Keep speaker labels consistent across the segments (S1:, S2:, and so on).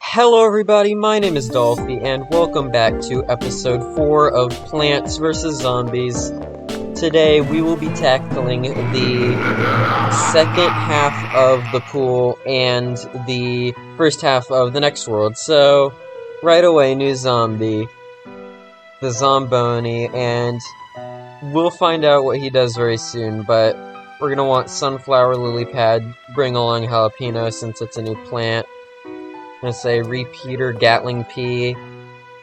S1: Hello everybody, my name is Dolphi, and welcome back to episode 4 of Plants vs. Zombies. Today we will be tackling the second half of the pool and the first half of the next world. So, right away, new zombie, the Zomboni, and we'll find out what he does very soon, but we're gonna want sunflower lily pad, bring along jalapeno since it's a new plant. I'm gonna say repeater, Gatling pea,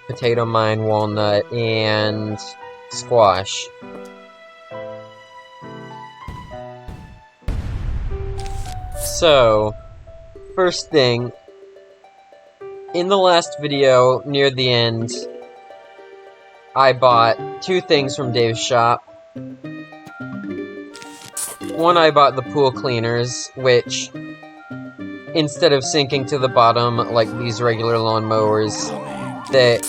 S1: potato mine, walnut, and squash. So, first thing, in the last video, near the end, I bought 2 things from Dave's shop. One, I bought the pool cleaners, which, instead of sinking to the bottom like these regular lawnmowers, okay.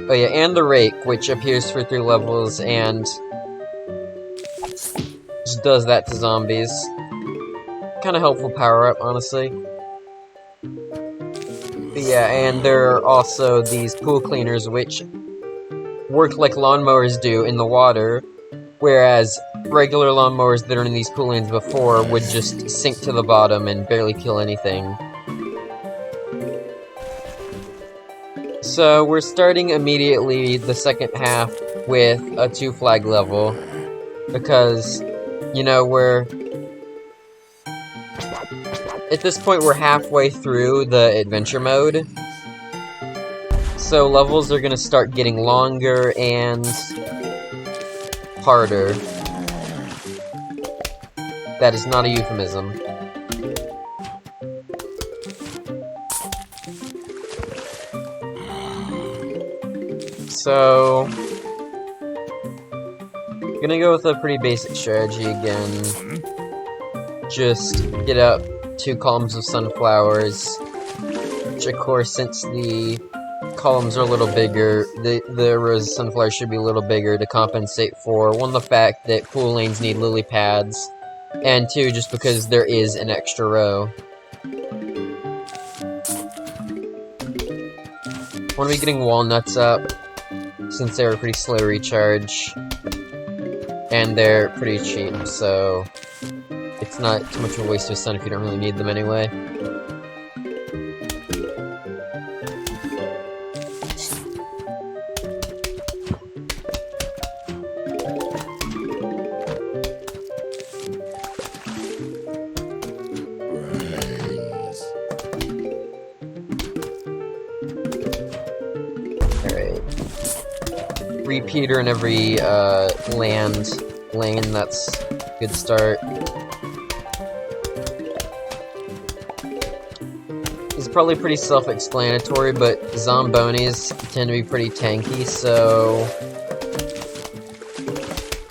S1: Oh yeah, and the rake, which appears for 3 levels and just does that to zombies. Kind of helpful power-up, honestly. But yeah, and there are also these pool cleaners, which work like lawnmowers do in the water, whereas regular lawnmowers that are in these pool lanes before would just sink to the bottom and barely kill anything. So we're starting immediately the second half with a 2 flag level, because, you know, at this point we're halfway through the adventure mode, so levels are gonna start getting longer and harder. That is not a euphemism. So, gonna go with a pretty basic strategy again. Just get up 2 columns of sunflowers, which of course, since the columns are a little bigger, the rows of sunflowers should be a little bigger to compensate for, 1, the fact that pool lanes need lily pads, and 2, just because there is an extra row. Want to be getting walnuts up, since they're a pretty slow recharge, and they're pretty cheap, so it's not too much of a waste of sun if you don't really need them anyway. Repeater in every lane, that's a good start. It's probably pretty self-explanatory, but zombonis tend to be pretty tanky, so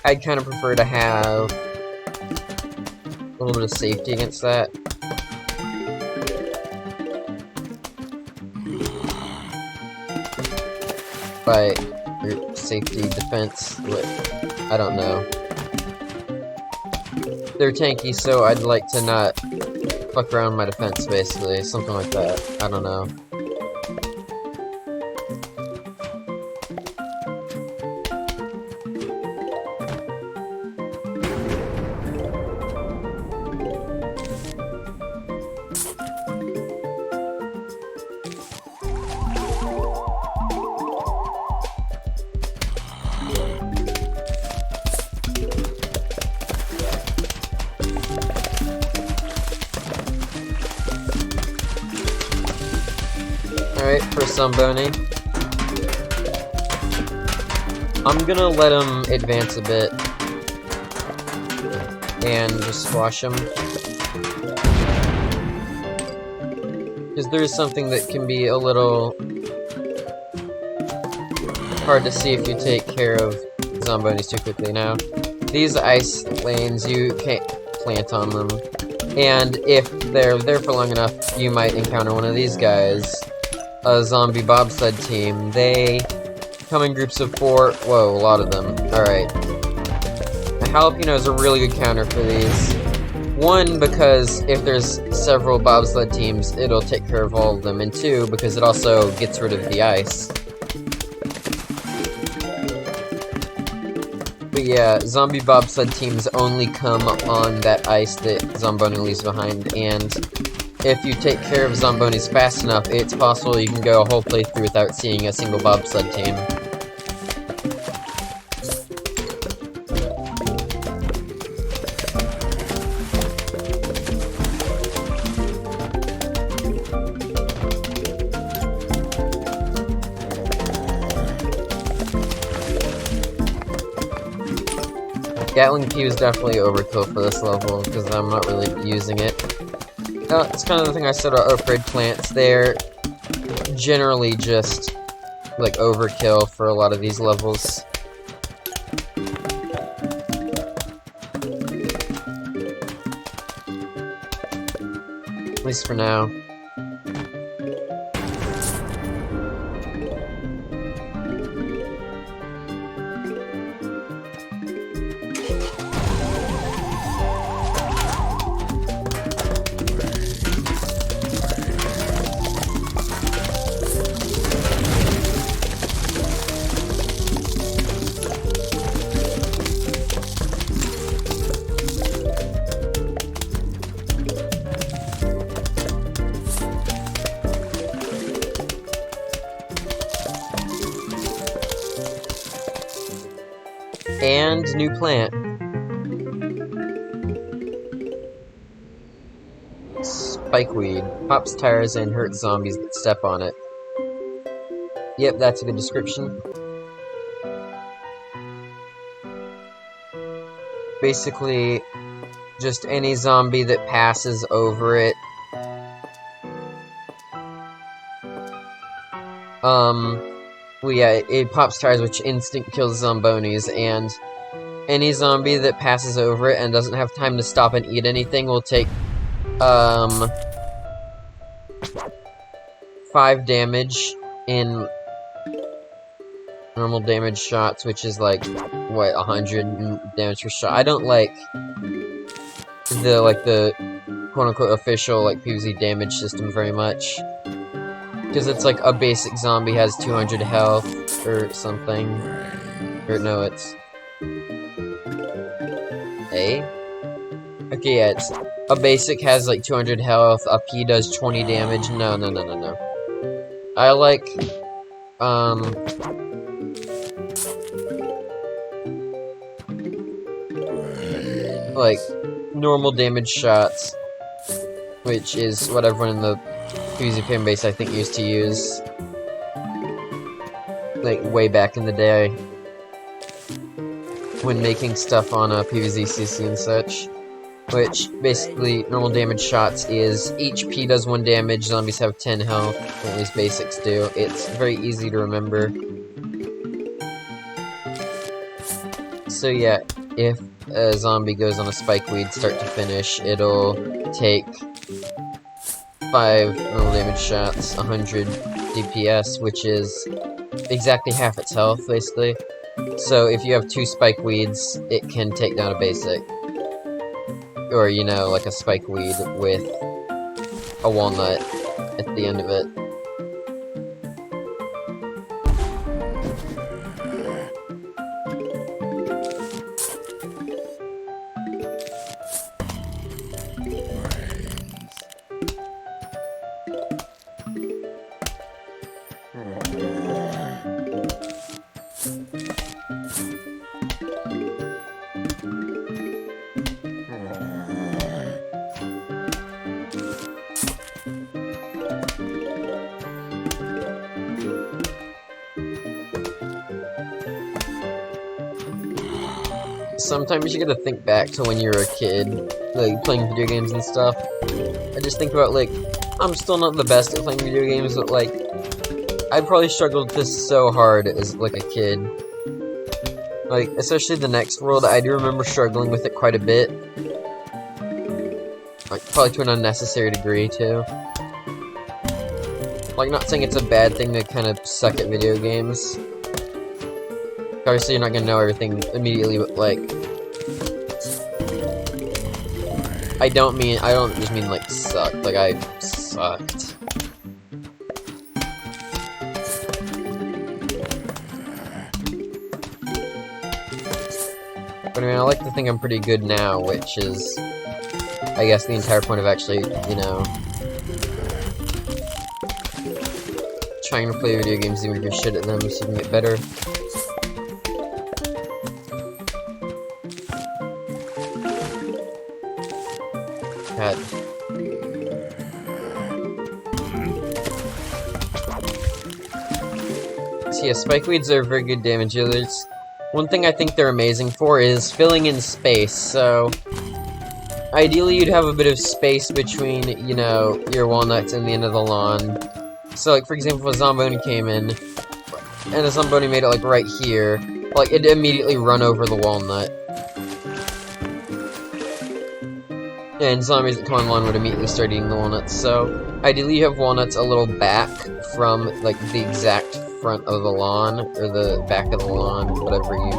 S1: I'd kind of prefer to have a little bit of safety against that. By safety, defense, I don't know. They're tanky, so I'd like to not fuck around my defense, basically. Something like that. I don't know. Alright, first Zomboni. I'm gonna let him advance a bit and just squash him, because there is something that can be a little hard to see if you take care of Zombonis too quickly. Now, these ice lanes, you can't plant on them, and if they're there for long enough, you might encounter one of these guys. A zombie bobsled team. They come in groups of 4. Whoa, a lot of them. Alright. A jalapeno is a really good counter for these. One, because if there's several bobsled teams, it'll take care of all of them, and two, because it also gets rid of the ice. But yeah, zombie bobsled teams only come on that ice that Zomboni leaves behind, and if you take care of Zombonis fast enough, it's possible you can go a whole playthrough without seeing a single bobsled team. Gatling Pew is definitely overkill for this level, because I'm not really using it. It's kind of the thing I said about upgrade plants. They're generally just, like, overkill for a lot of these levels. At least for now. And new plant. Spikeweed. Pops tires and hurts zombies that step on it. Yep, that's a good description. Basically, just any zombie that passes over it. Well, yeah, it pops tires, which instant kills Zombonis, and any zombie that passes over it and doesn't have time to stop and eat anything will take, 5 damage in normal damage shots, which is like, what, 100 damage per shot. I don't like the quote-unquote official, like, PvZ damage system very much. Because it's like a basic zombie has 200 health or something. Or no, it's A? Okay, yeah, it's a basic has like 200 health, a P does 20 damage. No. I like, like, normal damage shots, which is what everyone in the PvZ fan base I think used to use, like, way back in the day, when making stuff on a PvZ and such, which, basically, normal damage shots is, each P does 1 damage, zombies have 10 health, at least basics do. It's very easy to remember. So yeah, if a zombie goes on a spikeweed start to finish, it'll take 5 normal damage shots, 100 DPS, which is exactly half its health, basically. So if you have 2 spikeweeds, it can take down a basic. Or, you know, like a spikeweed with a walnut at the end of it. Sometimes you gotta think back to when you were a kid, like, playing video games and stuff. I just think about, like, I'm still not the best at playing video games, but, like, I probably struggled with this so hard as, like, a kid. Like, especially the next world, I do remember struggling with it quite a bit. Like, probably to an unnecessary degree, too. Like, not saying it's a bad thing to kind of suck at video games. Obviously, you're not gonna know everything immediately, but, like, I don't just mean like sucked, like I sucked. But I mean, I like to think I'm pretty good now, which is, I guess, the entire point of actually, you know, trying to play video games even if you're shit at them so you can get better. God. So yeah, spikeweeds are very good damage dealers. One thing I think they're amazing for is filling in space, so ideally you'd have a bit of space between, you know, your walnuts and the end of the lawn. So like, for example, if a Zomboni came in, and a Zomboni made it like right here, like it'd immediately run over the walnut. And zombies that come on lawn would immediately start eating the walnuts, so ideally you have walnuts a little back from, like, the exact front of the lawn, or the back of the lawn, whatever you,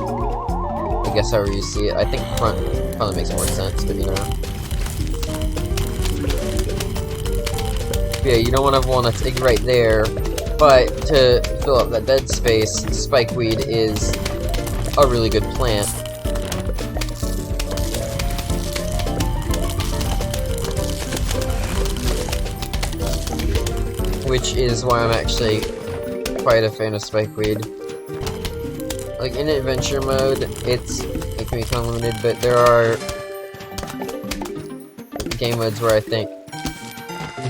S1: I guess however you see it. I think front probably makes more sense, but you know. But yeah, you don't want to have walnuts right there, but to fill up that dead space, spikeweed is a really good plant. Which is why I'm actually quite a fan of spikeweed. Like, in adventure mode, it can be kind of limited, but there are game modes where I think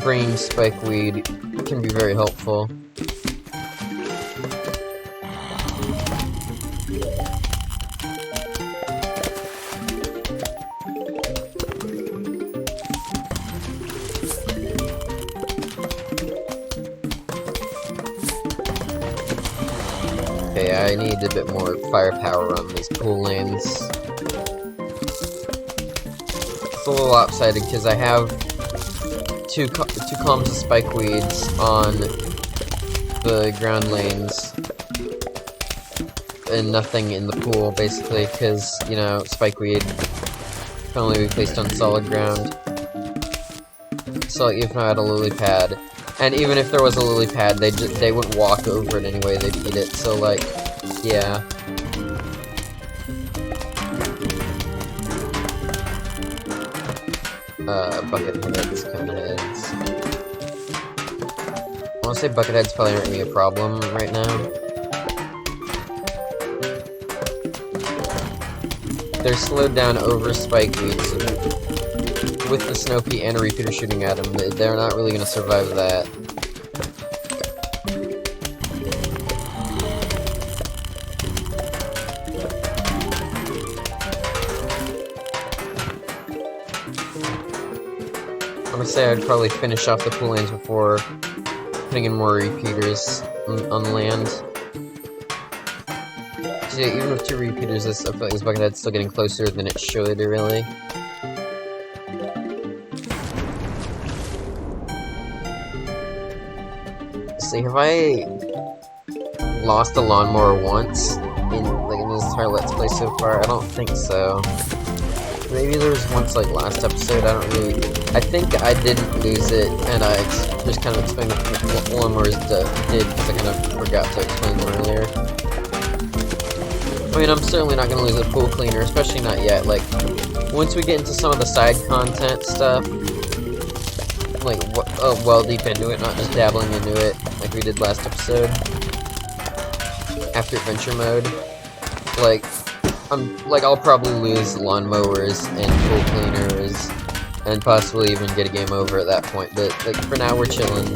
S1: bringing spikeweed can be very helpful. Okay, I need a bit more firepower on these pool lanes. It's a little lopsided because I have two columns of spikeweeds on the ground lanes and nothing in the pool, basically, because, you know, spikeweed can only be placed on solid ground. So even if I had a lily pad, and even if there was a lily pad, they wouldn't walk over it anyway, they'd eat it, so like, yeah. Bucket heads, cone heads. I wanna say bucket heads probably aren't gonna be a problem right now. They're slowed down over spikeweed, so with the snow pea and a repeater shooting at them, they're not really gonna survive that. I'm gonna say I'd probably finish off the pool lanes before putting in more repeaters on land. So yeah, even with 2 repeaters, I feel like this buckethead's still getting closer than it should, really. See, have I lost a lawnmower once in this entire Let's Play so far? I don't think so. Maybe there was once, like, last episode, I think I didn't lose it, and I just kind of explained what lawnmowers did, because I kind of forgot to explain them earlier. I mean, I'm certainly not going to lose a pool cleaner, especially not yet. Like, once we get into some of the side content stuff, like, well deep into it, not just dabbling into it, like we did last episode, after adventure mode, I'll probably lose lawnmowers and pool cleaners, and possibly even get a game over at that point, but, like, for now we're chilling.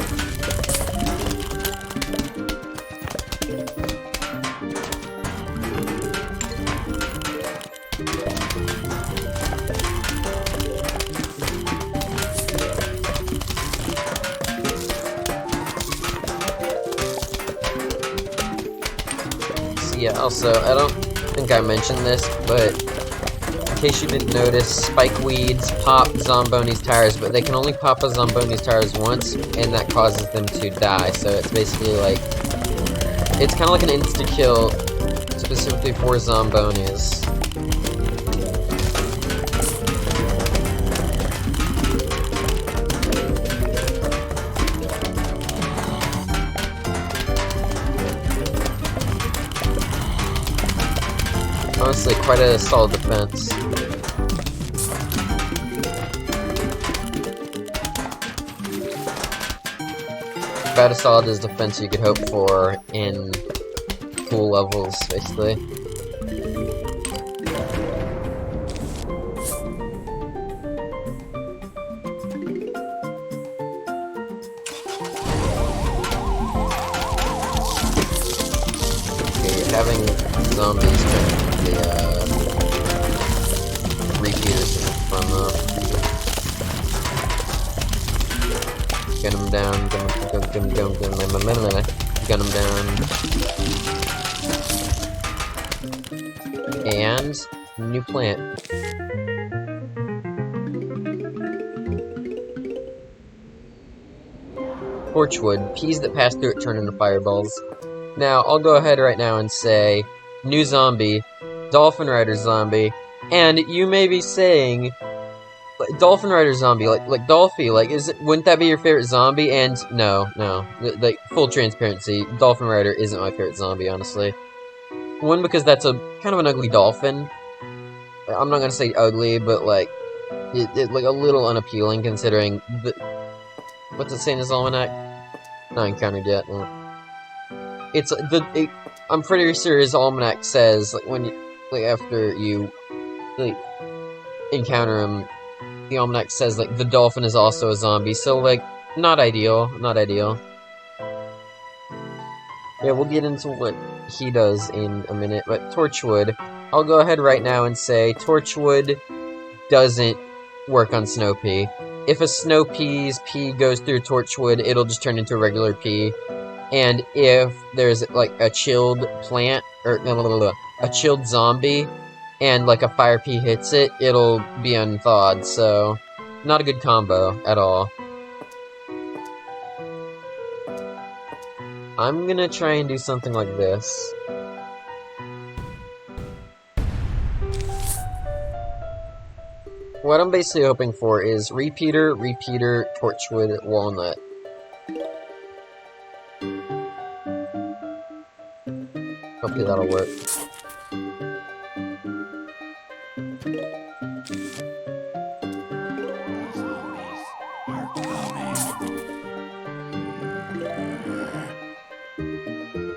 S1: Yeah, also, I don't think I mentioned this, but in case you didn't notice, spikeweeds pop Zomboni's tires, but they can only pop a Zomboni's tires once, and that causes them to die, so it's basically like, it's kind of like an insta-kill, specifically for Zombonis. honestly quite a solid defense. About as solid as defense you could hope for in pool levels, basically. Having zombies turn the repeaters is fun though. Gun them down, gun them down. And new plant. Torchwood. Peas that pass through it turn into fireballs. Now, I'll go ahead right now and say, new zombie, Dolphin Rider zombie, and you may be saying, Dolphin Rider zombie, like Dolphi, wouldn't that be your favorite zombie? And no, like, full transparency, Dolphin Rider isn't my favorite zombie, honestly. One, because that's kind of an ugly dolphin. I'm not gonna say ugly, but, like, it like, a little unappealing, considering what's it say in his almanac? Not encountered yet, no. I'm pretty sure his almanac says, like, after you, like, encounter him, the almanac says, like, the dolphin is also a zombie, so, like, not ideal. Yeah, we'll get into what he does in a minute, but Torchwood, I'll go ahead right now and say Torchwood doesn't work on snow pea. If a snow pea's pea goes through Torchwood, it'll just turn into a regular pea. And if there's, like, a chilled plant, or, a chilled zombie, and, like, a fire pea hits it, it'll be unthawed, so not a good combo at all. I'm gonna try and do something like this. What I'm basically hoping for is repeater, Torchwood, walnut. Hopefully that'll work.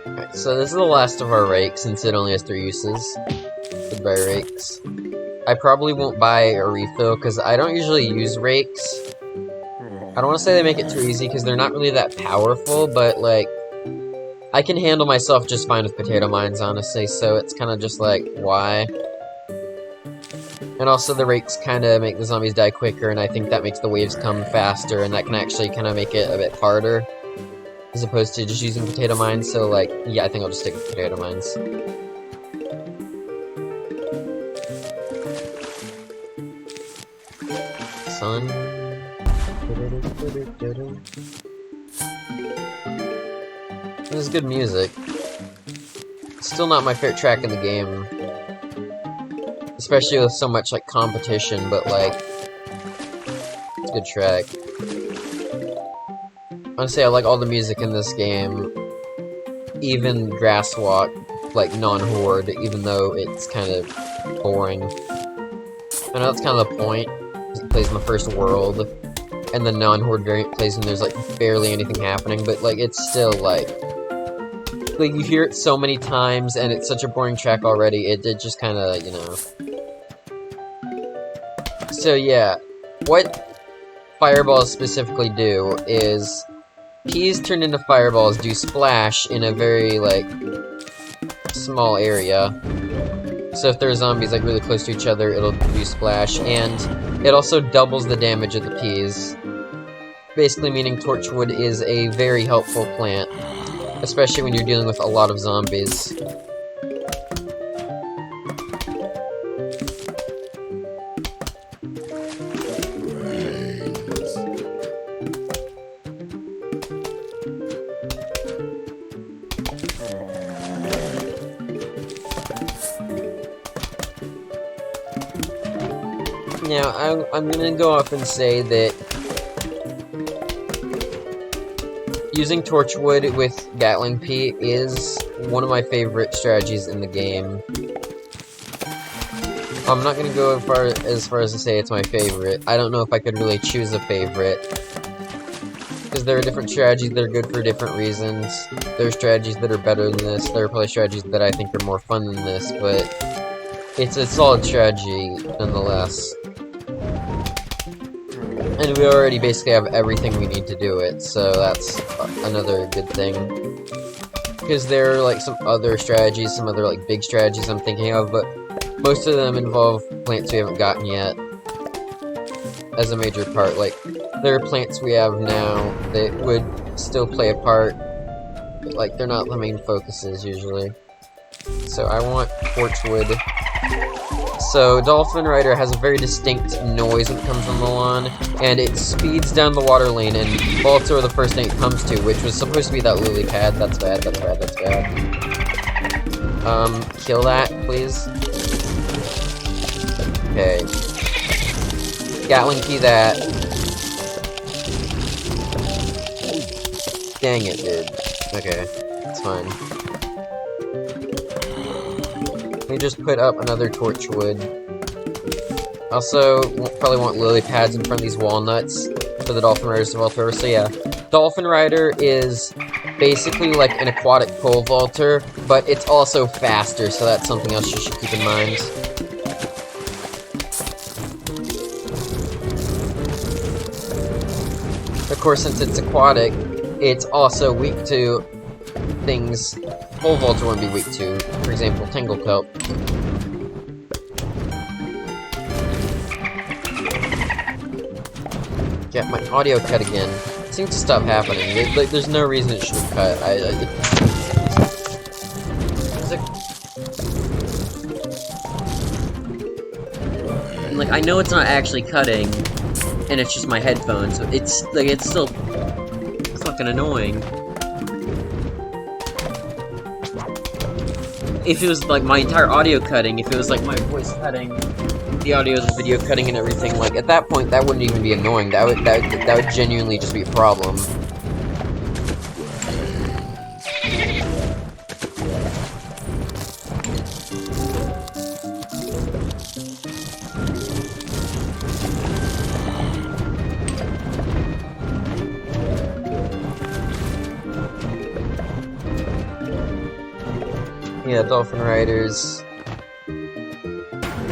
S1: Alright, so this is the last of our rakes, since it only has 3 uses. Goodbye, rakes. I probably won't buy a refill, because I don't usually use rakes. I don't want to say they make it too easy, because they're not really that powerful, but, like, I can handle myself just fine with potato mines, honestly, so it's kind of just like, why? And also the rakes kind of make the zombies die quicker, and I think that makes the waves come faster, and that can actually kind of make it a bit harder, as opposed to just using potato mines, so, like, yeah, I think I'll just stick with potato mines. Sun. This is good music. Still not my favorite track in the game. Especially with so much, like, competition, but, like, it's a good track. Honestly, I like all the music in this game. Even Grasswalk, like, non-horde, even though it's kind of boring. I know that's kind of the point. It plays in the first world. And the non-horde variant plays when there's, like, barely anything happening, but, like, it's still, like, you hear it so many times, and it's such a boring track already, it just kinda, you know. So, yeah, what fireballs specifically do is, peas turned into fireballs do splash in a very, like, small area. So if there are zombies, like, really close to each other, it'll do splash, and it also doubles the damage of the peas. Basically meaning Torchwood is a very helpful plant. Especially when you're dealing with a lot of zombies. Now, I'm gonna go off and say that using Torchwood with Gatling Pea is one of my favorite strategies in the game. I'm not gonna go as far as to say it's my favorite. I don't know if I could really choose a favorite. Because there are different strategies that are good for different reasons. There are strategies that are better than this. There are probably strategies that I think are more fun than this, but it's a solid strategy nonetheless. And we already basically have everything we need to do it, so that's another good thing. Because there are like some other strategies, some other like big strategies I'm thinking of, but most of them involve plants we haven't gotten yet as a major part. Like, there are plants we have now that would still play a part, but like they're not the main focuses usually. So I want torchwood. So Dolphin Rider has a very distinct noise when it comes on the lawn, and it speeds down the water lane, and Voltor the first thing it comes to, which was supposed to be that lily pad. That's bad, that's bad, that's bad. Kill that, please. Okay. Gatling key that. Dang it, dude. Okay, it's fine. Let me just put up another torchwood. Also, probably want lily pads in front of these walnuts for the Dolphin Riders to vault over. So yeah, Dolphin Rider is basically like an aquatic pole vaulter, but it's also faster, so that's something else you should keep in mind. Of course, since it's aquatic, it's also weak to things pole vaulter wouldn't be weak to. For example, Tangle Kelp. Yeah, my audio cut again. It seems to stop happening. There's no reason it should cut. And, like, I know it's not actually cutting, and it's just my headphones. So it's like it's still fucking annoying. If it was like my entire audio cutting, if it was like my voice cutting, the audio, the video cutting, and everything, like at that point, that wouldn't even be annoying. That would genuinely just be a problem. Yeah, Dolphin Riders.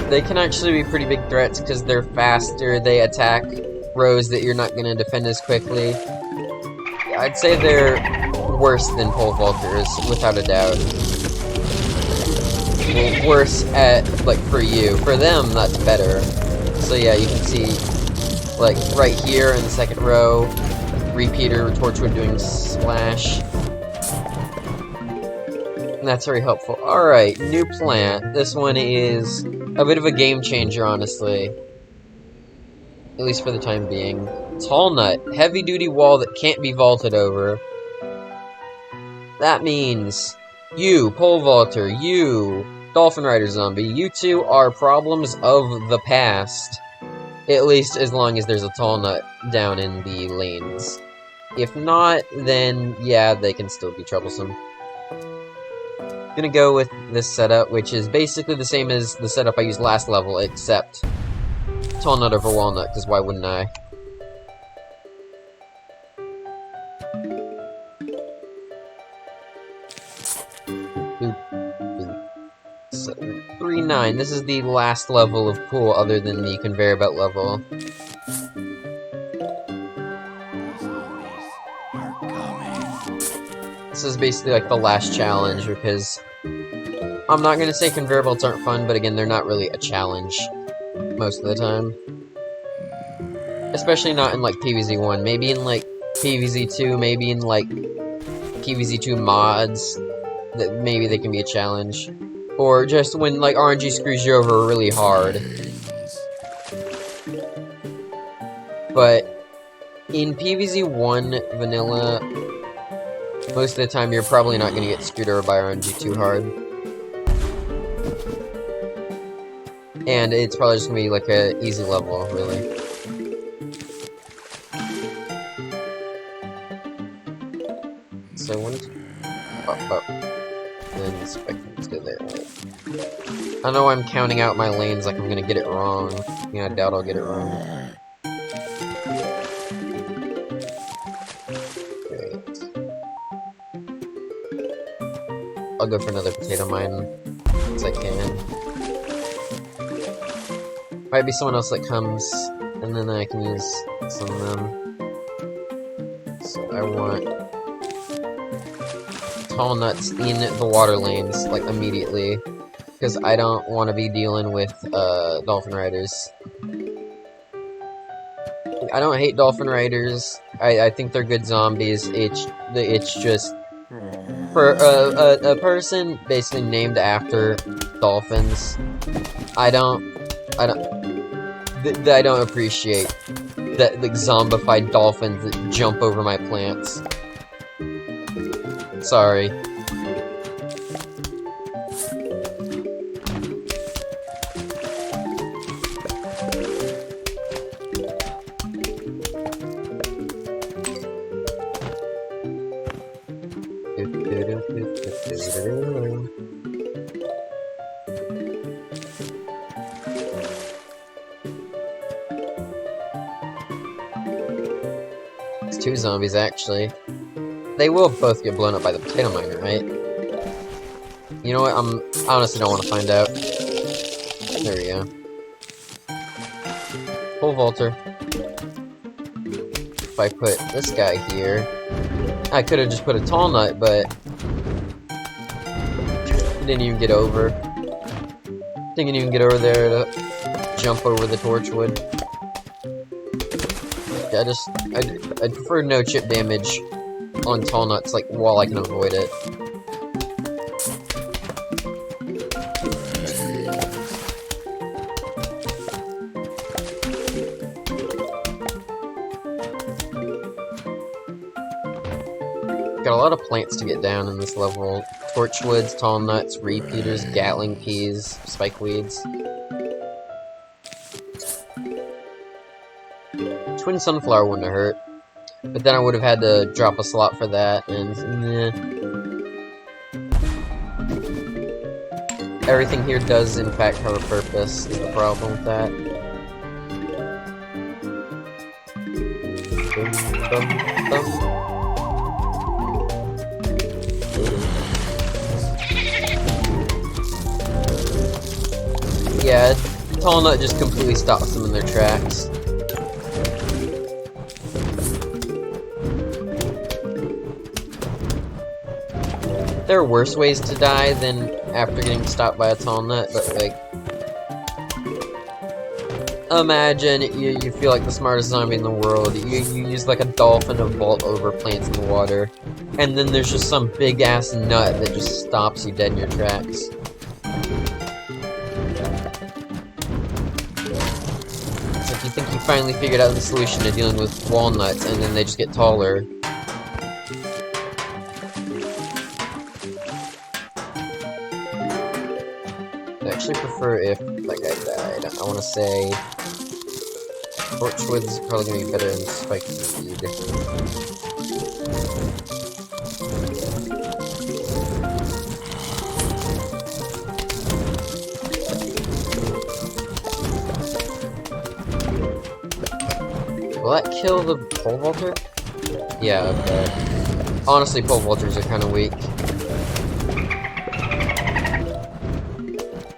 S1: They can actually be pretty big threats because they're faster, they attack rows that you're not going to defend as quickly. I'd say they're worse than pole vaulters, without a doubt. Well, worse at, like, for you. For them, that's better. So yeah, you can see, like, right here in the second row, Repeater, Torchwood doing Splash. And that's very helpful. Alright, new plant. This one is a bit of a game changer, honestly. At least for the time being. Tall Nut. Heavy-duty wall that can't be vaulted over. That means you, Pole Vaulter, you, Dolphin Rider Zombie, you two are problems of the past. At least as long as there's a Tall Nut down in the lanes. If not, then yeah, they can still be troublesome. Gonna go with this setup, which is basically the same as the setup I used last level, except Tall Nut over Walnut, because why wouldn't I? Boop, boop. So, 3-9. This is the last level of pool other than the conveyor belt level. This is basically like the last challenge, because I'm not gonna say conveyor belts aren't fun, but again, they're not really a challenge most of the time. Especially not in like PvZ1, maybe in like PvZ2, maybe in like PvZ2 mods, that maybe they can be a challenge. Or just when like RNG screws you over really hard. But in PvZ1 vanilla, most of the time you're probably not going to get screwed over by RNG too hard. And it's probably just going to be like an easy level, really. So one... Oh. then spike weeds go there. Right? I know I'm counting out my lanes like I'm gonna get it wrong. Yeah, I doubt I'll get it wrong. Great. I'll go for another potato mine as I can. Might be someone else that comes, and then I can use some of them. So I want tall nuts in the water lanes, like, immediately. Because I don't want to be dealing with, dolphin riders. I don't hate dolphin riders. I think they're good zombies. It's just... For a person basically named after dolphins, I don't appreciate that, like, zombified dolphins that jump over my plants. Sorry. It's 2 zombies, actually. They will both get blown up by the potato miner, right? You know what? I honestly don't want to find out. There we go. Full Volter. If I put this guy here, I could have just put a tall nut, but he didn't even get over. Didn't even get over there to jump over the torchwood. Yeah, I'd prefer no chip damage on tall nuts, like, while I can avoid it. Got a lot of plants to get down in this level. Torchwoods, tall nuts, repeaters, gatling peas, spikeweeds. Twin sunflower wouldn't have hurt. But then I would have had to drop a slot for that, and everything here does, in fact, have a purpose, is the problem with that. Bum, bum, bum. Yeah, Tall Nut just completely stops them in their tracks. There are worse ways to die than after getting stopped by a tall nut, but, like, imagine you feel like the smartest zombie in the world. You use, like, a dolphin to vault over plants in the water, and then there's just some big-ass nut that just stops you dead in your tracks. It's like you think you finally figured out the solution to dealing with walnuts, and then they just get taller. I actually prefer if that guy died. I want to say Torchwood's probably going to be better than Spike Weed. Will that kill the pole vaulter? Yeah, okay. Honestly, pole vaulters are kind of weak.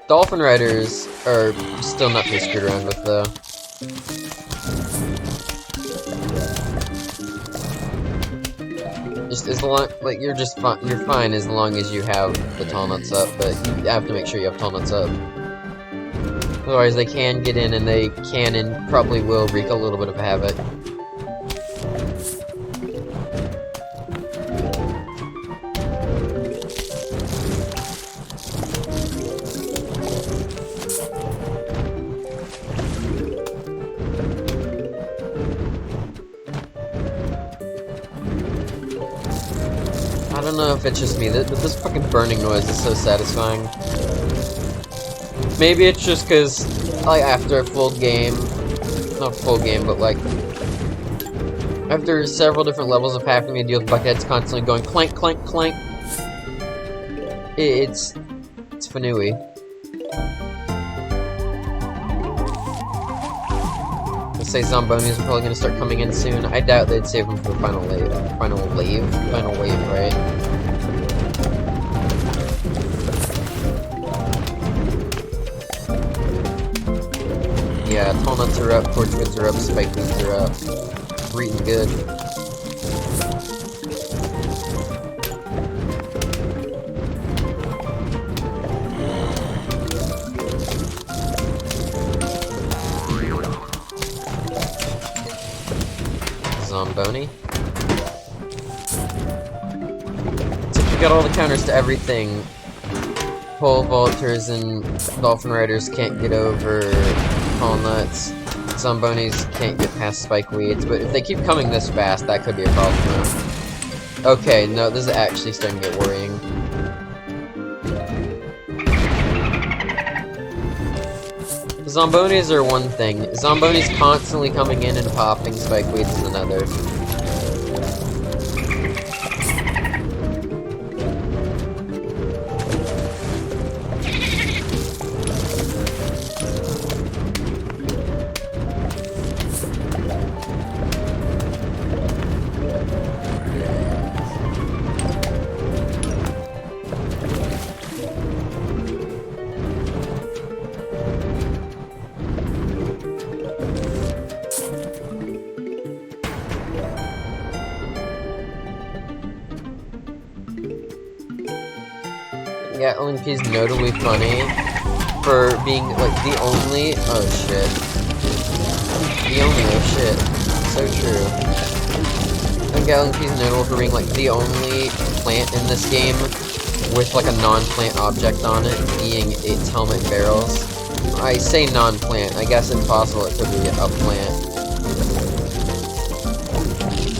S1: Dolphin Riders are still not to be screwed around with, though. Just as long, like, you're fine as long as you have the tall nuts up, but you have to make sure you have tall nuts up. Otherwise, they can get in, and they can and probably will wreak a little bit of havoc. I don't know if it's just me, this fucking burning noise is so satisfying. Maybe it's just because, like, after a full game, not full game, but, like, after several different levels of having to deal with buckheads constantly going clank, clank, clank, It's Fanui. I'll say Zombonis are probably gonna start coming in soon. I doubt they'd save them for the final wave, right? Yeah, tall nuts are up, torchwoods are up, spike weeds are up. We're eating good. Zomboni. So if we got all the counters to everything, pole vaulters and dolphin riders can't get over tall nuts. Zombonis can't get past spike weeds, but if they keep coming this fast, that could be a problem. Okay, no, this is actually starting to get worrying. Zombonis are one thing. Zombonis constantly coming in and popping spike weeds is another. Yeah, LNP is notably funny for being, like, the only... Oh, shit. Oh, shit. So true. I think LNP is notable for being, like, the only plant in this game with, like, a non-plant object on it, being its helmet and barrels. I say non-plant. I guess if possible it could be a plant.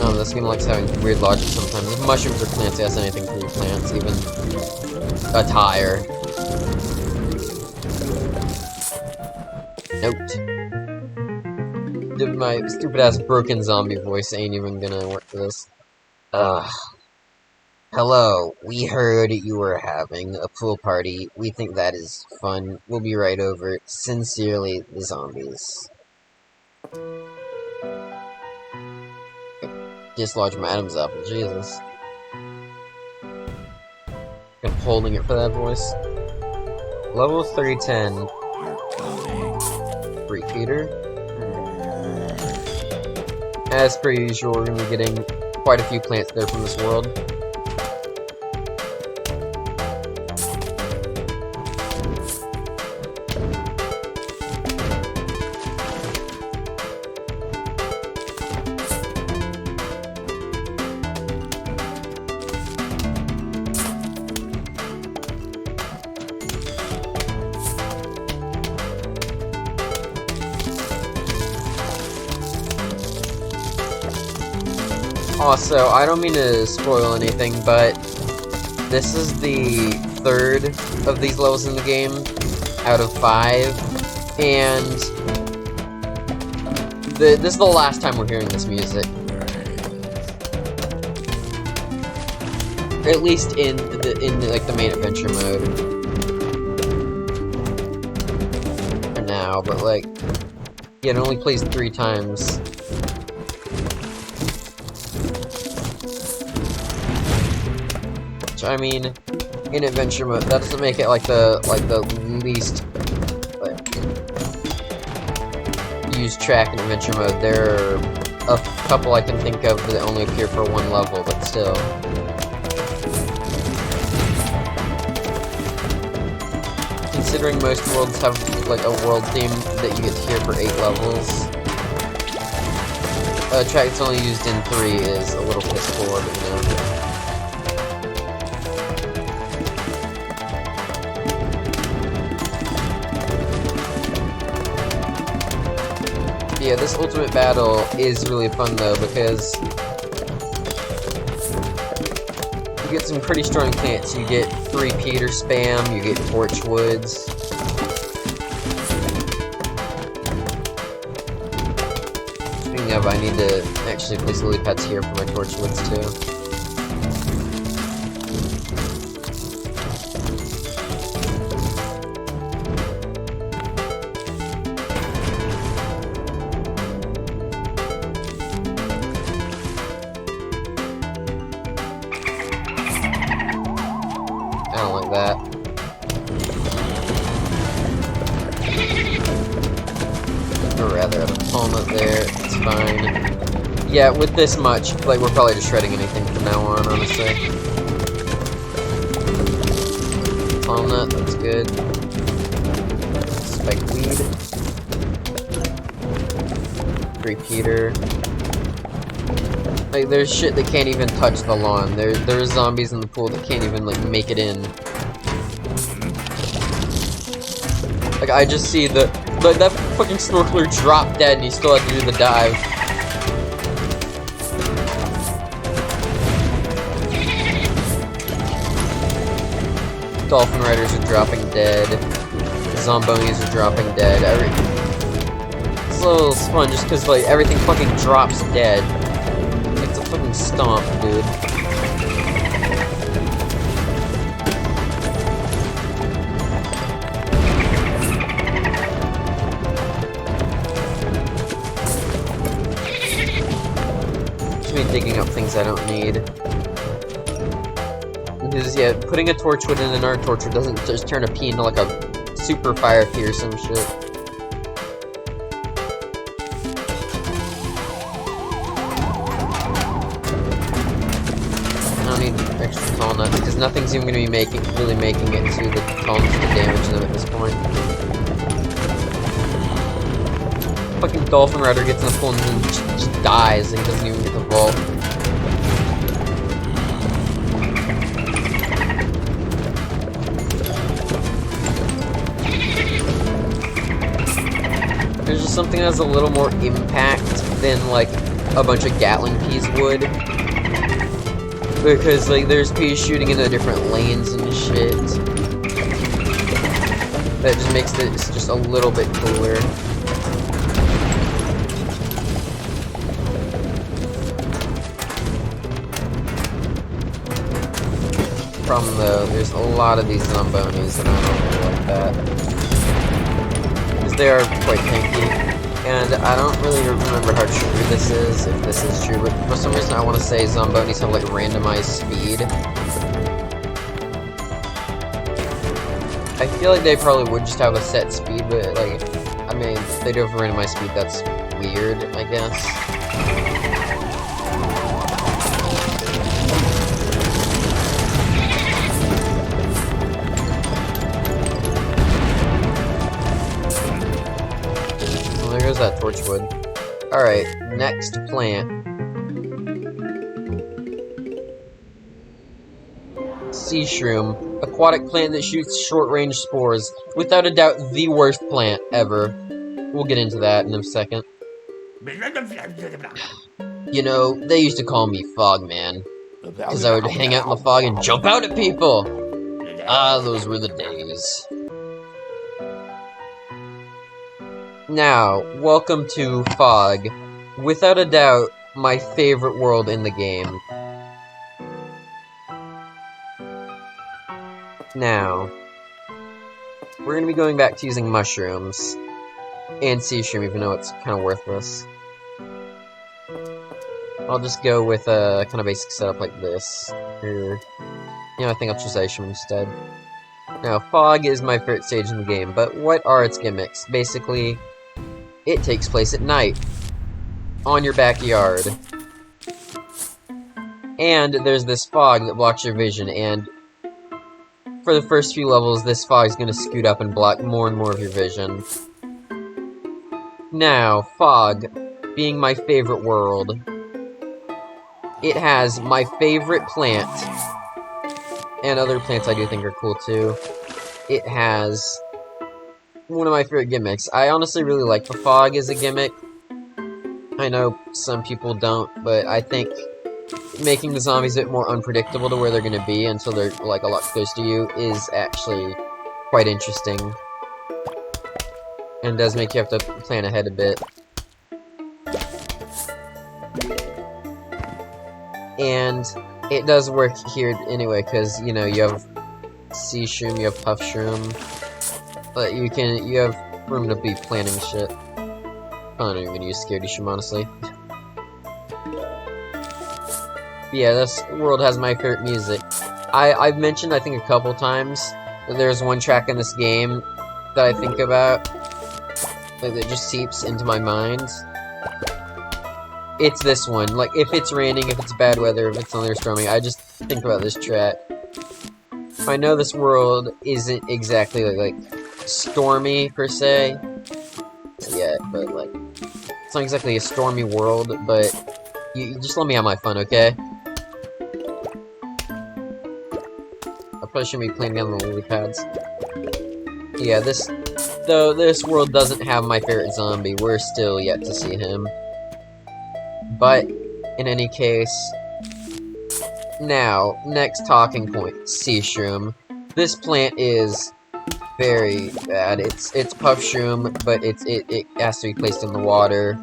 S1: Oh, this game likes having weird logic sometimes. If mushrooms are plants, yes, anything can be plants, even a tire. Note. My stupid-ass broken zombie voice ain't even gonna work for this. Hello, we heard you were having a pool party. We think that is fun. We'll be right over. Sincerely, the zombies. Dislodge Madam's apple, Jesus. I'm holding it for that voice. Level 310. Repeater. As per usual, we're gonna be getting quite a few plants there from this world. Also, I don't mean to spoil anything, but this is the third of these levels in the game out of 5, and this is the last time we're hearing this music. At least in the main adventure mode. For now, but like, yeah, it only plays 3 times. I mean, in adventure mode, that doesn't make it like the least used track in adventure mode. There are a couple I can think of that only appear for 1 level, but still. Considering most worlds have like a world theme that you get to hear for 8 levels, a track that's only used in 3 is a little piss poor, but you know. Yeah, this ultimate battle is really fun though, because you get some pretty strong plants. You get 3 Peter spam, you get torch woods. Speaking of, I need to actually place lily pads here for my torch woods too. Yeah, with this much, like, we're probably just shredding anything from now on, honestly. Walnut, that's good. Spike weed. Repeater. Like, there's shit that can't even touch the lawn. There's zombies in the pool that can't even, like, make it in. Like, I just see that fucking snorkeler dropped dead and he still had to do the dive. Dolphin riders are dropping dead. Zombonis are dropping dead. It's a little fun just because, like, everything fucking drops dead. It's a fucking stomp, dude. Just me digging up things I don't need. Because, yeah, putting a torchwood in an arc torture doesn't just turn a pea into, like, a super fire pea or some shit. I don't need extra tall nuts, because nothing's even going to be really making it to the tall nuts to damage them at this point. Fucking Dolphin Rider gets in the pool and then just dies, and he doesn't even get the vault. There's just something that has a little more impact than, like, a bunch of Gatling peas would. Because, like, there's peas shooting into different lanes and shit. That just makes this just a little bit cooler. Problem, though, there's a lot of these Zombonis, and I don't really like that. They are quite tanky, and I don't really remember how true this is, if this is true, but for some reason I want to say Zombonis have, like, randomized speed. I feel like they probably would just have a set speed, but, like, I mean, if they do have randomized speed, that's weird, I guess. There's that torchwood. Alright, next plant. Sea shroom. Aquatic plant that shoots short-range spores. Without a doubt, the worst plant ever. We'll get into that in a second. You know, they used to call me Fogman. Because I would hang out in the fog and jump out at people! Ah, those were the days. Now, welcome to Fog. Without a doubt, my favorite world in the game. Now, we're gonna be going back to using mushrooms. And sea shroom, even though it's kind of worthless. I'll just go with a kind of basic setup like this. Here. You know, I think I'll choose ice shroom instead. Now, Fog is my favorite stage in the game, but what are its gimmicks? Basically, it takes place at night, on your backyard. And there's this fog that blocks your vision, and for the first few levels, this fog is going to scoot up and block more and more of your vision. Now, Fog, being my favorite world, it has my favorite plant, and other plants I do think are cool too. It has one of my favorite gimmicks. I honestly really like the fog as a gimmick. I know some people don't, but I think making the zombies a bit more unpredictable to where they're going to be until they're, like, a lot close to you is actually quite interesting. And does make you have to plan ahead a bit. And it does work here anyway, because, you know, you have sea shroom, you have puff shroom. But you have room to be planning shit. I'm not even gonna use Scaredy Shroom, honestly. Yeah, this world has my favorite music. I've mentioned, I think, a couple times that there's one track in this game that I think about, that just seeps into my mind. it's this one. Like, if it's raining, if it's bad weather, if it's thunderstorming, I just think about this track. I know this world isn't exactly, like stormy, per se, yet, but, like, it's not exactly a stormy world, but you just let me have my fun, okay? I probably shouldn't be playing down the lily pads. Yeah, though this world doesn't have my favorite zombie, we're still yet to see him. But, in any case, now, next talking point, sea shroom. This plant is very bad. It's puff shroom, but it has to be placed in the water.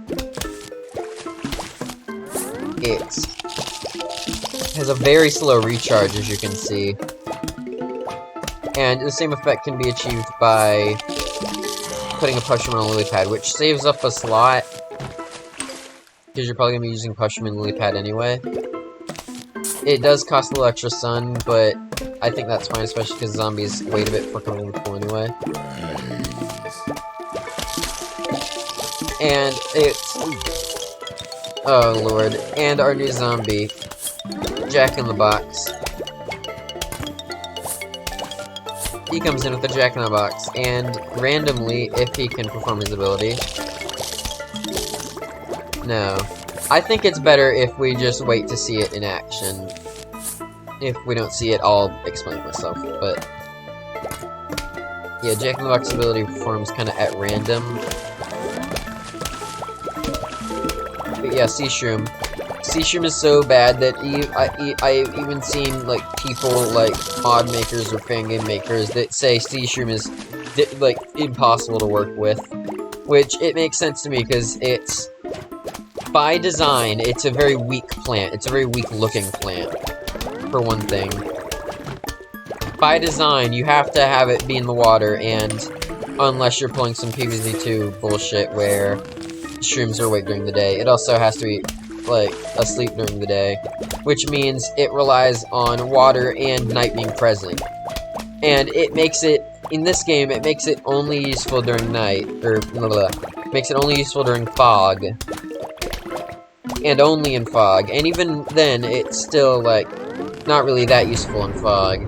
S1: It has a very slow recharge, as you can see. And the same effect can be achieved by putting a puff shroom on a lily pad, which saves up a slot, because you're probably going to be using puff shroom and lily pad anyway. It does cost a little extra sun, but I think that's fine, especially because zombies wait a bit for coming in the pool anyway. And it's... oh lord. And our new zombie, Jack-in-the-Box. He comes in with the Jack-in-the-Box, and randomly, if he can perform his ability... no. I think it's better if we just wait to see it in action. If we don't see it, I'll explain myself, but... yeah, Jack-in-the-Box ability performs kind of at random. But yeah, sea shroom. Sea shroom is so bad that I've even seen, like, people, like, mod makers or fan game makers that say sea shroom is, like, impossible to work with. Which, it makes sense to me, because it's... by design, it's a very weak plant. It's a very weak-looking plant, for one thing. By design, you have to have it be in the water, and unless you're pulling some PvZ2 bullshit where shrooms are awake during the day, it also has to be, like, asleep during the day, which means it relies on water and night being present. And it makes it, in this game, it makes it only useful during night, or, blah, blah, blah. Makes it only useful during fog. And only in fog, and even then, it's still, like, not really that useful in fog.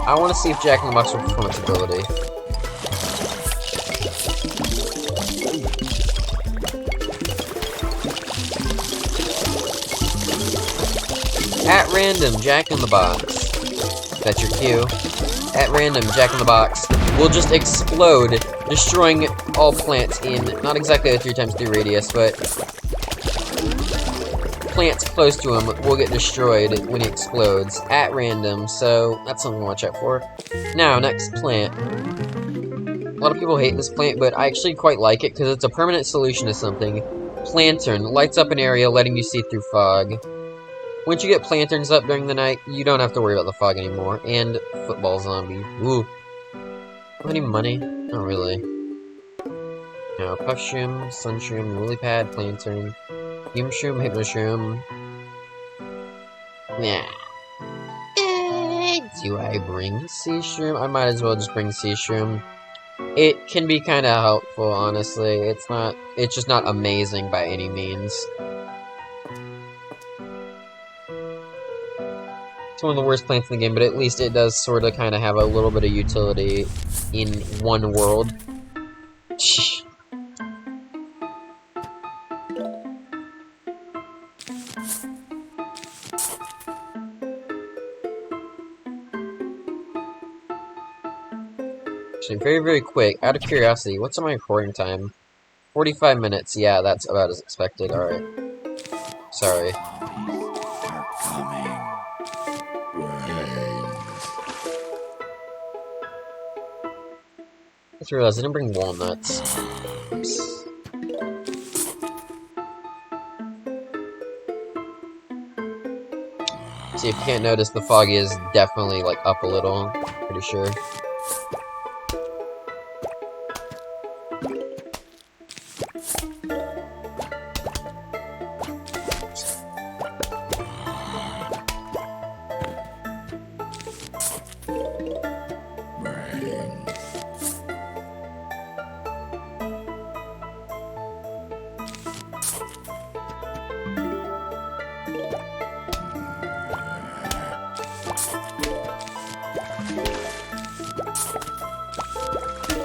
S1: I want to see if Jack-in-the-Box will perform its ability. At random, Jack-in-the-Box. That's your cue. At random, Jack-in-the-Box will just explode, destroying all plants in not exactly a 3x3 radius, but plants close to him will get destroyed when he explodes at random, so that's something to watch out for. Now, next plant. A lot of people hate this plant, but I actually quite like it because it's a permanent solution to something. Plantern lights up an area, letting you see through fog. Once you get planterns up during the night, you don't have to worry about the fog anymore. And football zombie. Ooh. Have any money? Not really. No, puff shroom, sun shroom, lily pad, plantern, fume shroom, hypno shroom. Nah. Do I bring sea shroom? I might as well just bring sea shroom. It can be kind of helpful, honestly. It's just not amazing by any means. It's one of the worst plants in the game, but at least it does sort of kind of have a little bit of utility in one world. Actually, very, very quick, out of curiosity, what's my recording time? 45 minutes, yeah, that's about as expected, alright. Sorry. I just realized I didn't bring walnuts. Oops. See, if you can't notice, the fog is definitely, like, up a little. Pretty sure.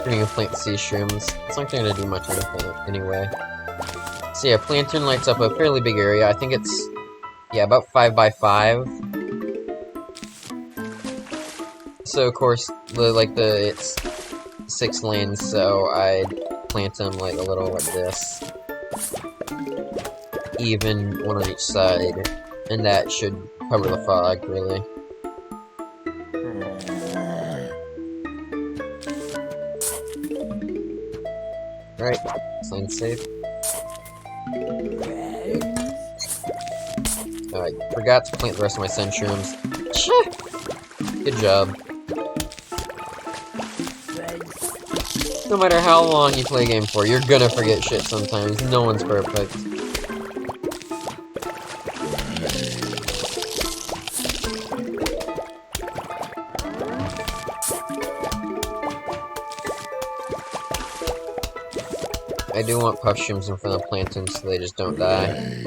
S1: You're gonna plant sea shrooms. It's not gonna do much anything anyway. So yeah, Plantain lights up a fairly big area. I think it's, yeah, about 5 by 5. So of course, it's 6 lanes, so I'd plant them like a little like this. Even one on each side. And that should cover the fog, really. Alright, this lane's safe. I forgot to plant the rest of my sun shrooms. Good job. No matter how long you play a game for, you're gonna forget shit sometimes. No one's perfect. I do want puff shrooms in front of plantains so they just don't die.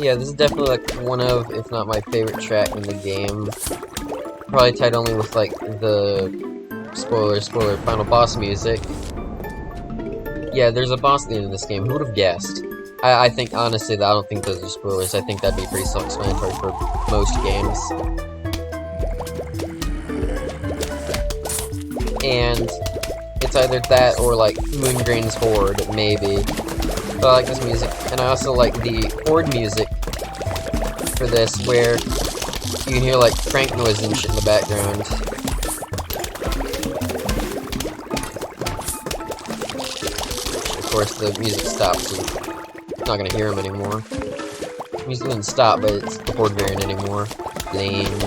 S1: Yeah, this is definitely like one of, if not my favorite track in the game. Probably tied only with like the spoiler final boss music. Yeah, there's a boss at the end of this game. Who would have guessed? I think honestly, I don't think those are spoilers. I think that'd be pretty self-explanatory for most games. And it's either that or like Moongrain's Horde, maybe. But I like this music, and I also like the Horde music for this, where you can hear like crank noise and shit in the background. Of course, the music stops, so you're not gonna hear them anymore. The music doesn't stop, but it's the Horde variant anymore. Lame.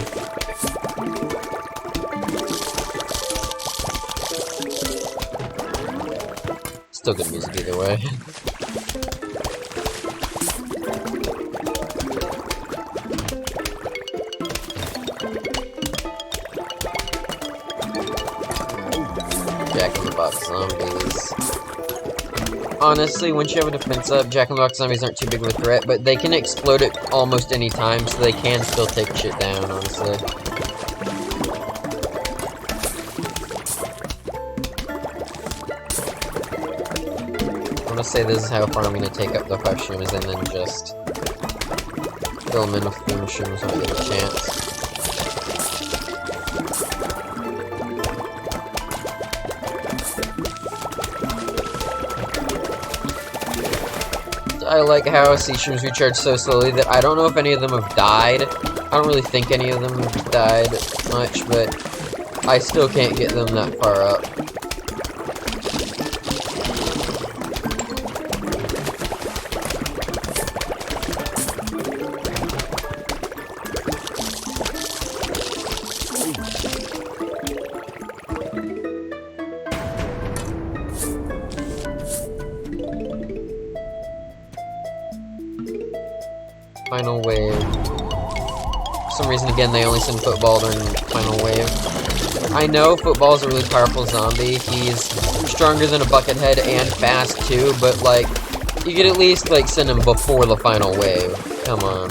S1: Still good music either way. Jack-in-the-Box zombies. Honestly, once you have a defense up, Jack-in-the-Box zombies aren't too big of a threat, but they can explode at almost any time, so they can still take shit down, honestly. I'm gonna say this is how far I'm gonna take up the 5 shrooms, and then just fill them in with 3 shrooms when I get the chance. I like how sea shrooms recharge so slowly that I don't know if any of them have died. I don't really think any of them have died much, but I still can't get them that far up. Final wave. For some reason, again, they only send football during final wave. I know football's a really powerful zombie. He's stronger than a buckethead and fast too, but like, you could at least like send him before the final wave. Come on.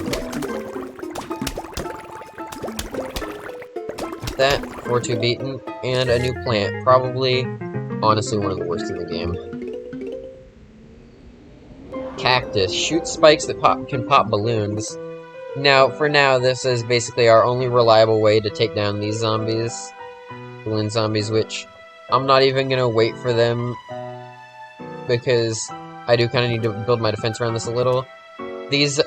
S1: That 4-2 beaten and a new plant. Probably, honestly, one of the worst in the game. Cactus. Shoot spikes that can pop balloons. Now, for now, this is basically our only reliable way to take down these zombies. Balloon zombies, which I'm not even gonna wait for them, because I do kind of need to build my defense around this a little. These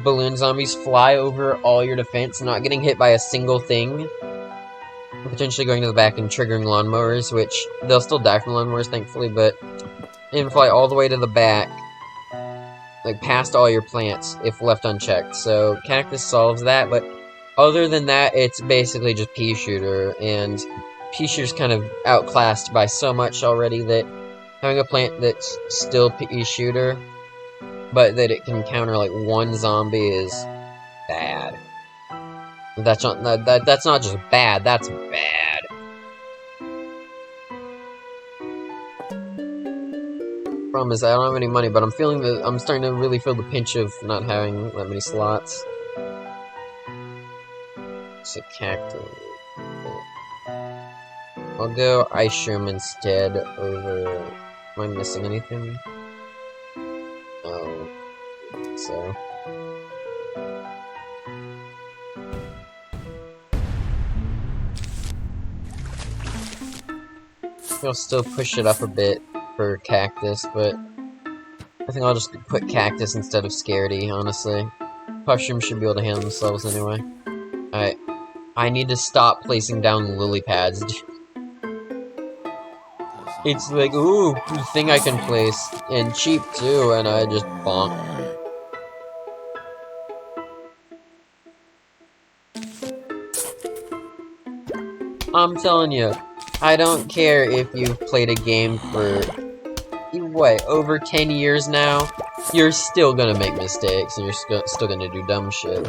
S1: balloon zombies fly over all your defense, not getting hit by a single thing, potentially going to the back and triggering lawnmowers, which they'll still die from lawnmowers, thankfully, but and fly all the way to the back, like past all your plants if left unchecked. So cactus solves that, but other than that, it's basically just pea shooter, and pea shooter's kind of outclassed by so much already that having a plant that's still pea shooter, but that it can counter like one zombie is bad. That's not just bad, that's bad. Problem is I don't have any money, but I'm starting to really feel the pinch of not having that many slots. It's a cactus. I'll go ice shroom instead over. Am I missing anything? Oh, so. I'll still push it up a bit for cactus, but I think I'll just put cactus instead of scaredy, honestly. Mushroom should be able to handle themselves anyway. Alright. I need to stop placing down lily pads. It's like, ooh, thing I can place. And cheap too, and I just bonk. I'm telling you, I don't care if you've played a game for, what, over 10 years now? You're still gonna make mistakes, and you're still gonna do dumb shit.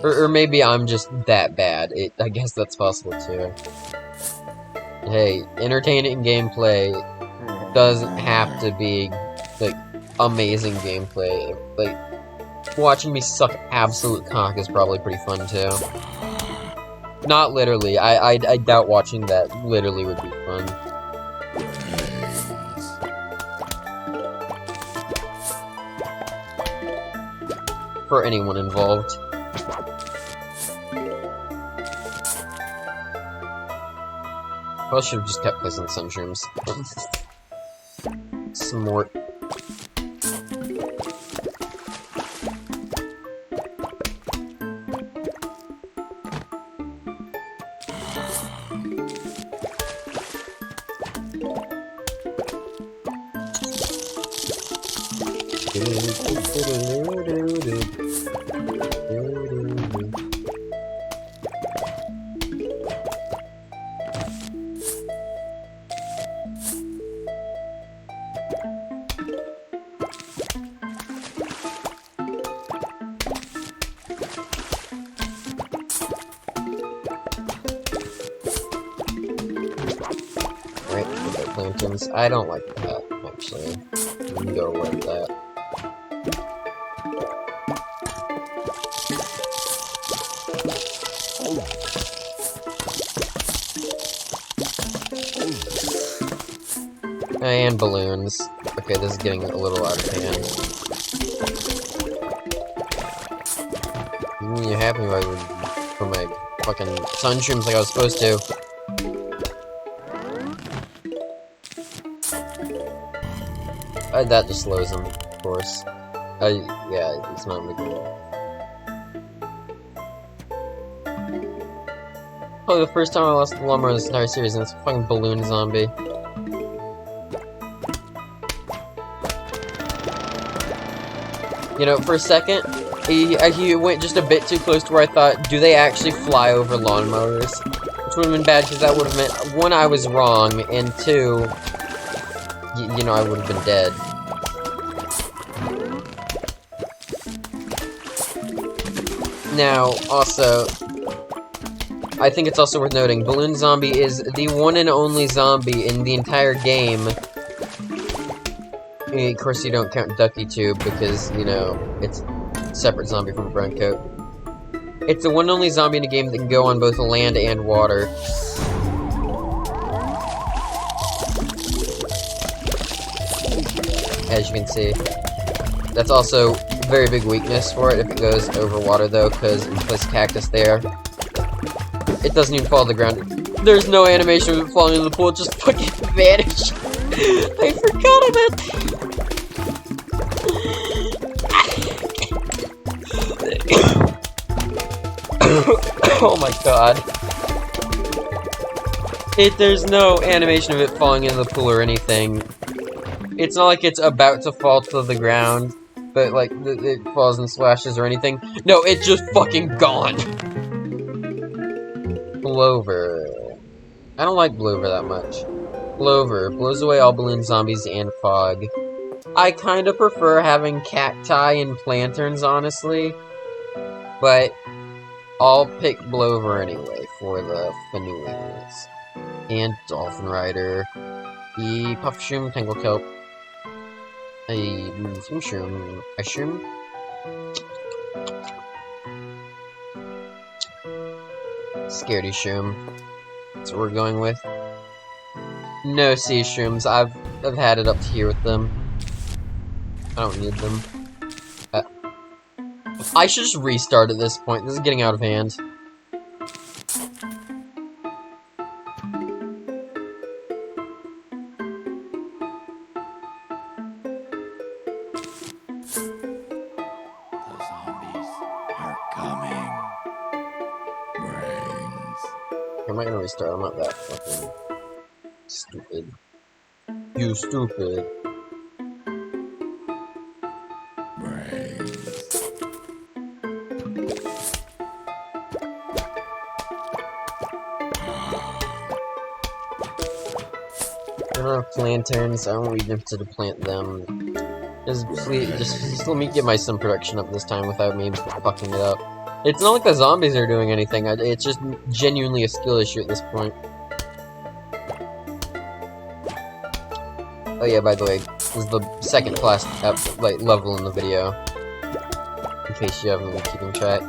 S1: Or maybe I'm just that bad. I guess that's possible too. Hey, entertaining gameplay doesn't have to be, like, amazing gameplay. Like, watching me suck absolute cock is probably pretty fun too. Not literally. I doubt watching that literally would be fun. For anyone involved. I should have just kept placing sun shrooms. Some more. Lanterns. I don't like that, actually. You can go away with that. And balloons. Okay, this is getting a little out of hand. You happy if I would put my fucking sun shrooms like I was supposed to. That just slows him, of course. Yeah, it's not making it. Probably the first time I lost the lawnmower in this entire series, and it's a fucking balloon zombie. You know, for a second, he went just a bit too close to where I thought, do they actually fly over lawnmowers? Which would have been bad, because that would have meant, one, I was wrong, and two, you know, I would have been dead. Now, also, I think it's also worth noting, Balloon Zombie is the one and only zombie in the entire game. Of course, you don't count Ducky Tube because, you know, it's a separate zombie from Brown Coat. It's the one and only zombie in the game that can go on both land and water. As you can see. That's also a very big weakness for it if it goes over water, though, because if you place a cactus there, it doesn't even fall to the ground. There's no animation of it falling into the pool, it just fucking vanished. I forgot of it. Oh my god. There's no animation of it falling into the pool or anything. It's not like it's about to fall to the ground, but like it falls and splashes or anything. No, it's just fucking gone. Blover. I don't like Blover that much. Blover blows away all balloon zombies and fog. I kind of prefer having cacti and planterns, honestly, but I'll pick Blover anyway for the Fanooies. And Dolphin Rider. The Puff Shroom, Tangle Kelp. A Shroom. A Shroom? Scaredy Shroom. That's what we're going with. No Sea Shrooms. I've had it up to here with them. I don't need them. I should just restart at this point. This is getting out of hand. Am I gonna restart? I'm not that fucking stupid. You stupid. I don't have lanterns. I don't need them to plant them. Just please, just let me get my sim production up this time without me fucking it up. It's not like the zombies are doing anything. It's just genuinely a skill issue at this point. Oh yeah, by the way, this is the second class level in the video. In case you haven't been keeping track.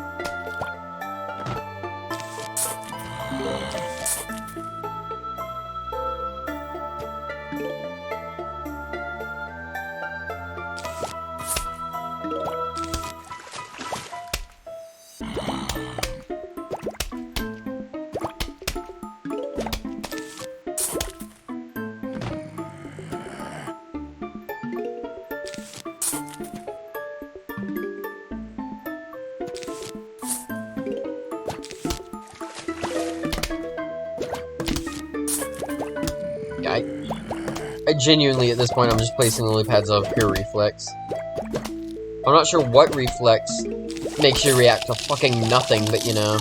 S1: I genuinely, at this point, I'm just placing lily pads of pure reflex. I'm not sure what reflex makes you react to fucking nothing, but you know.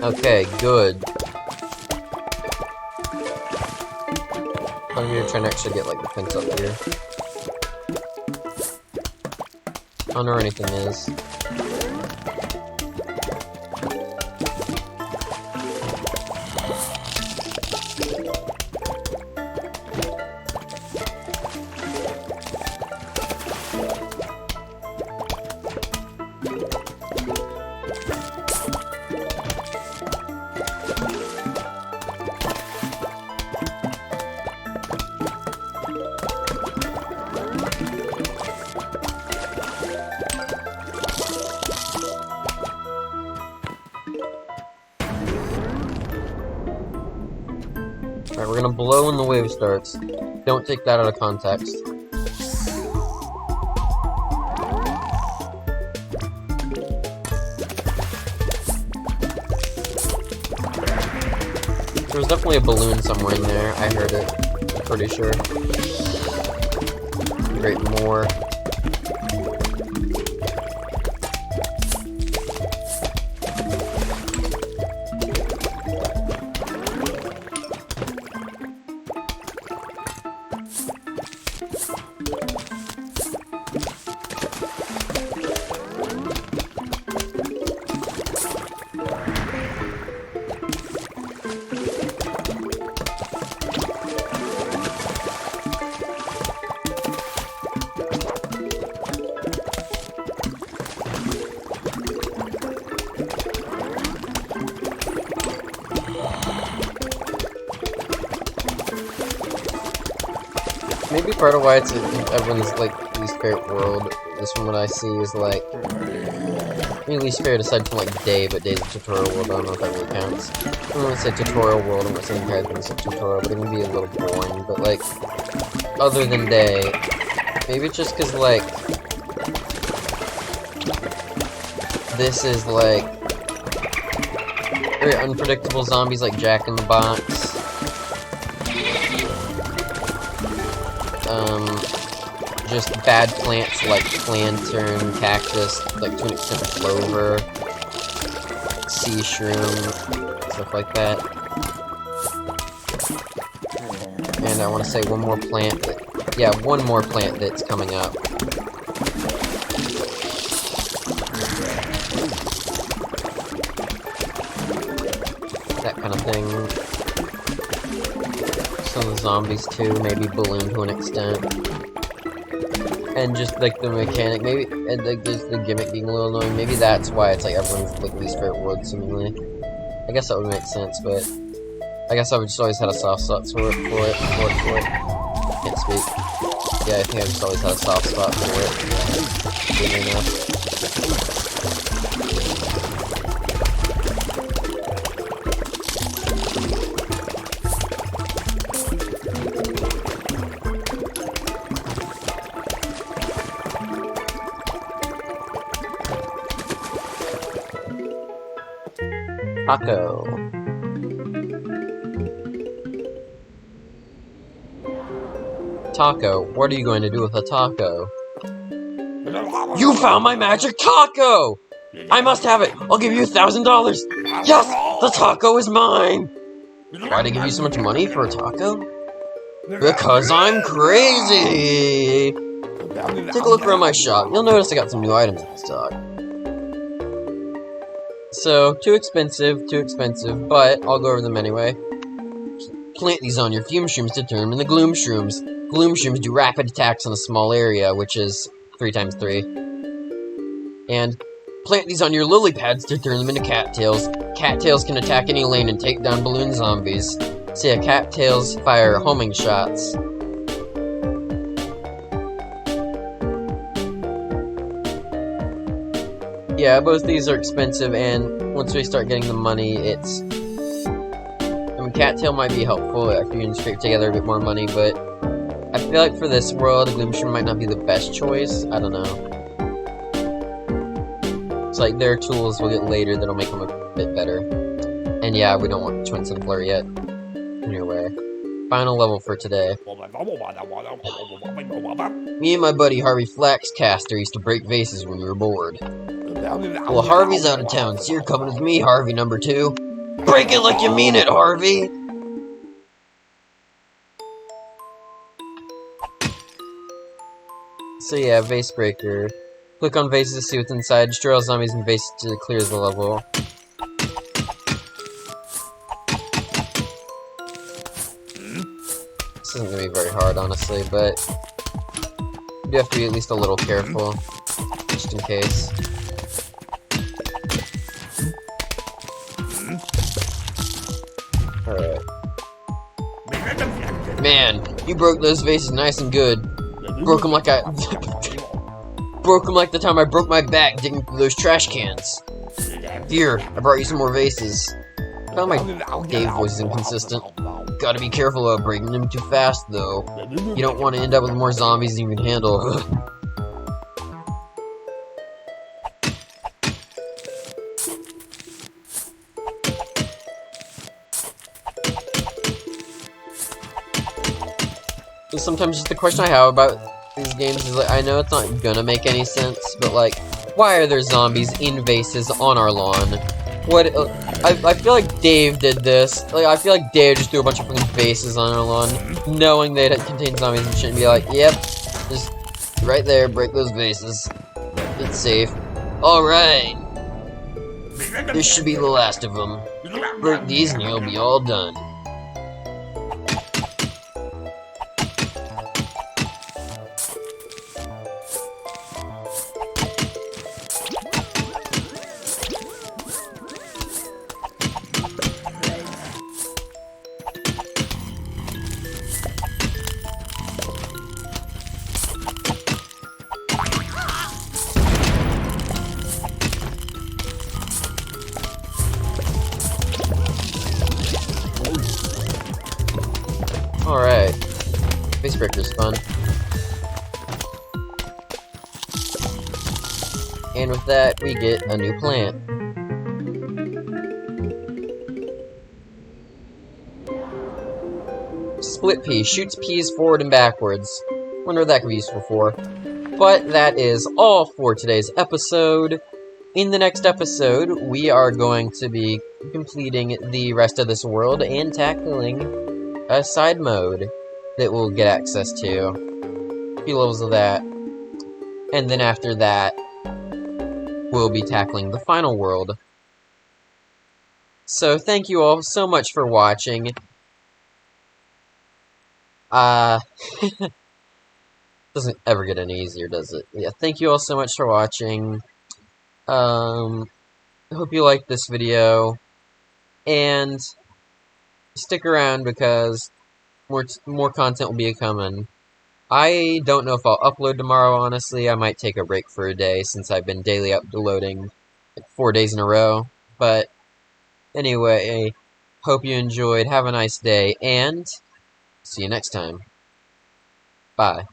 S1: Okay, good. I'm gonna try and actually get like the fence up here. I don't know where anything is. Alright, we're gonna blow when the wave starts. Don't take that out of context. There was definitely a balloon somewhere in there. I heard it. I'm pretty sure. Great, more. maybe part of why it's everyone's, like, least favorite world, just from what I see, is, like, I mean, least favorite aside from, like, Day, but Day's a tutorial world, I don't know if that really counts. I'm gonna say tutorial world, I'm not saying the entire thing's a tutorial, but it can be a little boring, but, like, other than Day, maybe it's just because, like, this is, like, very unpredictable zombies like Jack in the Box. Just bad plants like plantain, cactus, like to an extent clover, sea shroom, stuff like that. And I want to say one more plant that, yeah, one more plant that's coming up. That kind of thing. Some of the zombies too, maybe balloon to an extent. And just like the mechanic, maybe, and like just the gimmick being a little annoying, maybe that's why it's like everyone's like least favorite world seemingly. I guess that would make sense, but I guess I've just always had a soft spot for it. Can't speak. Yeah, I think I've just always had a soft spot for it. Weirdly enough. Taco. Taco, what are you going to do with a taco? You found my magic taco! I must have it! I'll give you $1,000! Yes! The taco is mine! Why'd I give you so much money for a taco? Because I'm crazy! Take a look around my shop. You'll notice I got some new items in stock. So, too expensive, but I'll go over them anyway. Plant these on your fume shrooms to turn them into gloom shrooms. Gloom shrooms do rapid attacks on a small area, which is 3 times 3. And plant these on your lily pads to turn them into cattails. Cattails can attack any lane and take down balloon zombies. So yeah, cattails fire homing shots. Yeah, both these are expensive, and once we start getting the money, it's... I mean, cattail might be helpful if you can scrape together a bit more money, but I feel like for this world, a gloom shroom might not be the best choice. I don't know. It's like their tools we'll get later that'll make them a bit better. And yeah, we don't want Twin Sunflower yet. Anyway, final level for today. Me and my buddy Harvey Flaxcaster used to break vases when we were bored. Well, Harvey's out of town, so you're coming with me, Harvey number 2. Break it like you mean it, Harvey! So yeah, Vase Breaker. Click on vases to see what's inside. Destroy all zombies and vases to clear the level. This isn't gonna be very hard, honestly, but you have to be at least a little careful, just in case. Alright. Man, you broke those vases nice and good. Broke them like broke them like the time I broke my back digging through those trash cans. Here, I brought you some more vases. I found my Dave voice is inconsistent. Gotta be careful about breaking them too fast, though. You don't want to end up with more zombies than you can handle. Sometimes just the question I have about these games is like, I know it's not gonna make any sense, but like, why are there zombies in vases on our lawn? What? I feel like Dave did this. Like, I feel like Dave just threw a bunch of fucking vases on our lawn, knowing they contain zombies and shouldn't be like, yep, just right there, break those vases. It's safe. Alright. This should be the last of them. Break these and you'll be all done. Icebreaker's fun. And with that, we get a new plant. Split pea. Shoots peas forward and backwards. Wonder what that could be useful for. But that is all for today's episode. In the next episode, we are going to be completing the rest of this world and tackling a side mode that we'll get access to. A few levels of that. And then after that, we'll be tackling the final world. So thank you all so much for watching. Doesn't ever get any easier, does it? Yeah, thank you all so much for watching. I hope you liked this video. And stick around because more content will be coming. I don't know if I'll upload tomorrow, honestly. I might take a break for a day since I've been daily uploading like 4 days in a row. But anyway, hope you enjoyed. Have a nice day, and see you next time. Bye.